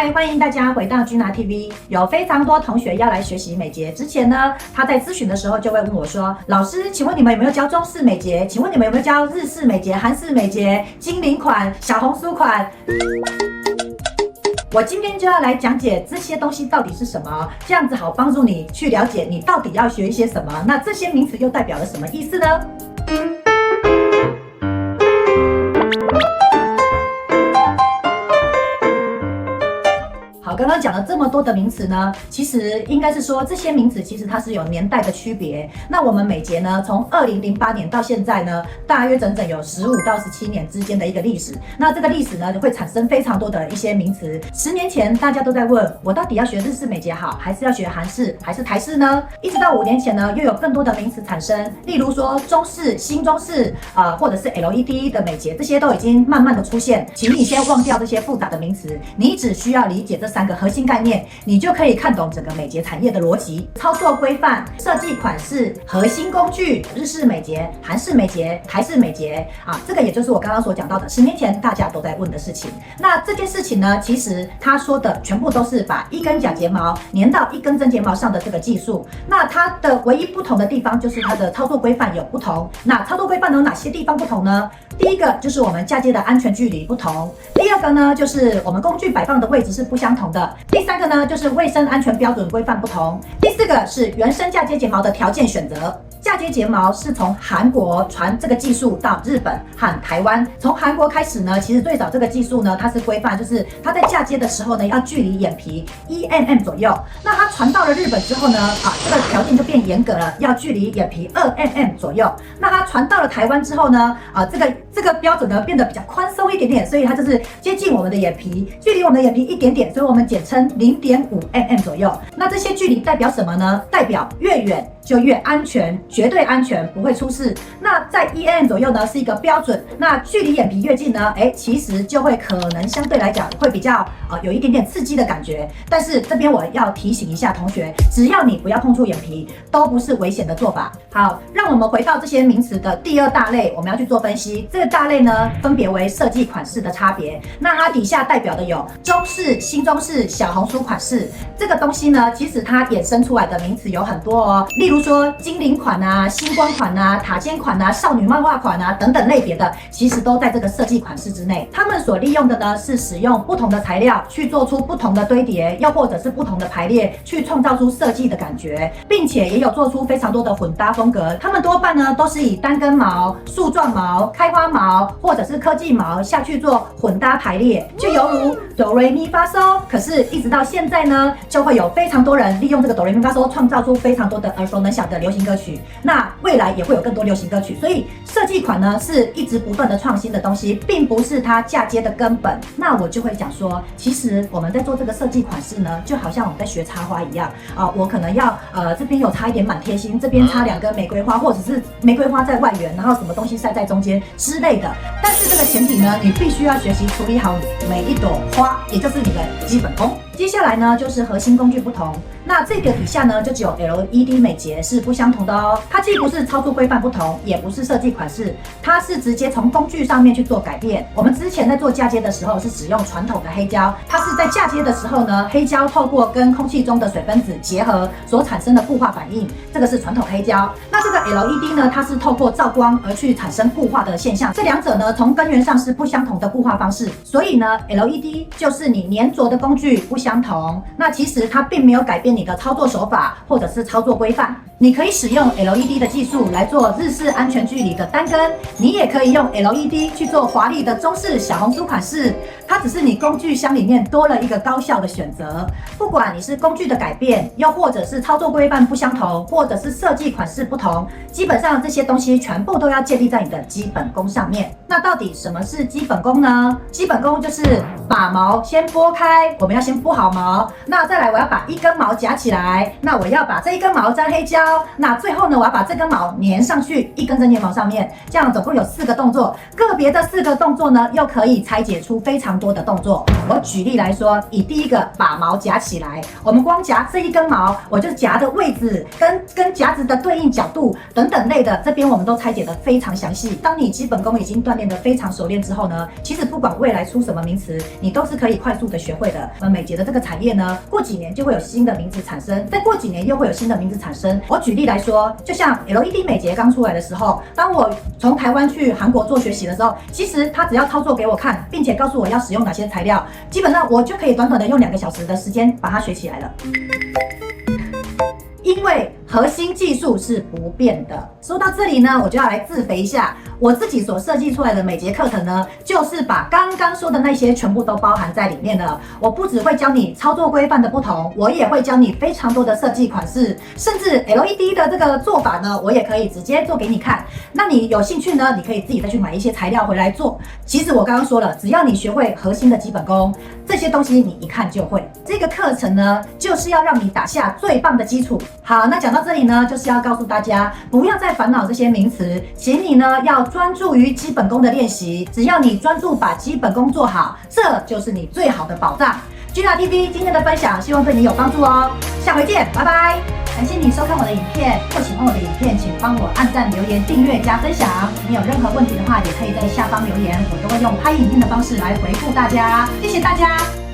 嗨，歡迎大家回到君娜 TV。有非常多同學要來學習美睫，之前呢，他在諮詢的時候就會問我說：“老師，請問你們有沒有教中式美睫？請問你們有沒有教日式美睫、韓式美睫、精靈款、小紅書款？”我今天就要來講解這些東西到底是什麼，這樣子好幫助你去了解你到底要學一些什麼。那這些名詞又代表了什麼意思呢？好，剛剛講了這麼多的名詞呢，其實應該是說這些名詞其實它是有年代的區別。那我們美睫呢，從2008年到現在呢，大約整整有15到17年之間的一個歷史。那這個歷史呢，會產生非常多的一些名詞。10年前大家都在問我到底要學日式美睫好，還是要學韓式，還是台式呢？一直到5年前呢，又有更多的名詞產生，例如說中式、新中式或者是 LED 的美睫，這些都已經慢慢的出現。請你先忘掉這些複雜的名詞，你只需要理解這3個核心概念，你就可以看懂整個美睫產業的邏輯、操作規範、設計款式、核心工具、日式美睫、韓式美睫、台式美睫這個也就是我剛剛所講到的10年前大家都在問的事情。那這件事情呢，其實他說的全部都是把一根假睫毛粘到一根真睫毛上的這個技術。那它的唯一不同的地方就是它的操作規範有不同。那操作規範有哪些地方不同呢？第一個就是我們嫁接的安全距離不同。第二個呢，就是我們工具擺放的位置是不相同的。第3個呢，就是衛生安全標準規範不同。第4個是原生嫁接睫毛的條件選擇。嫁接睫毛是從韓國傳這個技術到日本和台灣。從韓國開始呢，其實最早這個技術呢，它是規範，就是它在嫁接的時候呢，要距離眼皮1 mm 左右。那它傳到了日本之後呢，這個條件就變嚴格了，要距離眼皮2 mm 左右。那它傳到了台灣之後呢，這個標準呢變得比較寬鬆一點點，所以它就是接近我們的眼皮，距離我們的眼皮一點點，所以我們簡稱0.5 mm 左右。那這些距離代表什麼呢？代表越遠就越安全，絕對安全，不會出事。那在1 mm 左右呢是一個標準，那距離眼皮越近呢，其實就會可能相對來講會比較有一點點刺激的感覺。但是這邊我要提醒一下同學，只要你不要碰觸眼皮，都不是危險的做法。好，讓我們回到這些名詞的第2大類，我們要去做分析。這個大類呢，分別為設計款式的差別。那它底下代表的有中式、新中式、小紅書款式。這個東西呢，其實它衍生出來的名詞有很多哦，例如說精靈款啊、星光款啊、塔尖款啊、少女漫畫款啊等等類別的，其實都在這個設計款式之內。他們所利用的呢，是使用不同的材料去做出不同的堆疊，又或者是不同的排列，去創造出設計的感覺，並且也有做出非常多的混搭風格。他們多半呢都是以單根毛、樹狀毛、開花毛或者是科技毛下去做混搭排列，就猶如哆瑞咪發嗦。可是，一直到現在呢，就會有非常多人利用這個哆瑞咪發嗦，創造出非常多的耳熟能詳的流行歌曲。那未來也會有更多流行歌曲，所以設計款呢是一直不斷的創新的東西，並不是它嫁接的根本。那我就會講說，其實我們在做這個設計款式呢，就好像我們在學插花一樣我可能要這邊有插一點滿貼心，這邊插2根玫瑰花，或者是玫瑰花在外緣，然後什麼東西塞在中間之類的。但是這個前提呢，你必須要學習處理好每一朵花，也就是你的基本功。接下來呢，就是核心工具不同。那這個底下呢，就只有 LED 美睫是不相同的哦。它既不是操作規範不同，也不是設計款式，它是直接從工具上面去做改變。我們之前在做嫁接的時候是使用傳統的黑膠，它是在嫁接的時候呢，黑膠透過跟空氣中的水分子結合所產生的固化反應，這個是傳統黑膠。那這個 LED 呢，它是透過照光而去產生固化的現象。這2者呢，從根源上是不相同的固化方式，所以呢 ，LED 就是你粘着的工具不相同。那其實它並沒有改变你的操作手法或者是操作規範。你可以使用 LED 的技術來做日式安全距離的單根，你也可以用 LED 去做華麗的中式小紅書款式。它只是你工具箱裡面多了一個高效的選擇。不管你是工具的改變，又或者是操作規範不相同，或者是設計款式不同，基本上這些東西全部都要建立在你的基本功上面。那到底什麼是基本功呢？基本功就是把毛先撥開，我們要先撥好毛。那再來，我要把1根毛夾起來。那我要把這1根毛沾黑膠。那最後呢，我要把這根毛粘上去1根真睫毛上面。這樣總共有4個動作，個別的4個動作呢，又可以拆解出非常多的動作。我舉例來說，以第一個把毛夾起來，我們光夾這1根毛，我就夾的位置跟夾子的對應角度等等類的，這邊我們都拆解得非常詳細。當你基本功已經鍛鍊得非常熟練之後呢，其實不管未來出什麼名詞，你都是可以快速的學會的。美睫的這個產業呢，過幾年就會有新的名字產生，再過幾年又會有新的名字產生。我舉例來說，就像 LED 美睫剛出來的時候，當我從台灣去韓國做學習的時候，其實他只要操作給我看，並且告訴我要使用哪些材料，基本上我就可以短短的用2個小時的時間把它學起來了。因為核心技術是不變的。說到這裡呢，我就要來自肥一下，我自己所設計出來的美睫課程呢，就是把剛剛說的那些全部都包含在裡面了。我不只會教你操作規範的不同，我也會教你非常多的設計款式，甚至 LED 的這個做法呢，我也可以直接做給你看。那你有興趣呢，你可以自己再去買一些材料回來做。其實我剛剛說了，只要你學會核心的基本功，這些東西你一看就會。這個課程呢，就是要讓你打下最棒的基礎。好，那講到這裡呢，就是要告訴大家，不要再煩惱這些名詞，請你呢要專注於基本功的練習。只要你专注把基本功做好，這就是你最好的保障。GR TV 今天的分享，希望對你有幫助哦。下回見，拜拜。感謝你收看我的影片，或喜歡我的影片，請幫我按讚、留言、訂閱、加分享。你有任何問題的話，也可以在下方留言，我都會用拍影片的方式來回復大家。謝謝大家。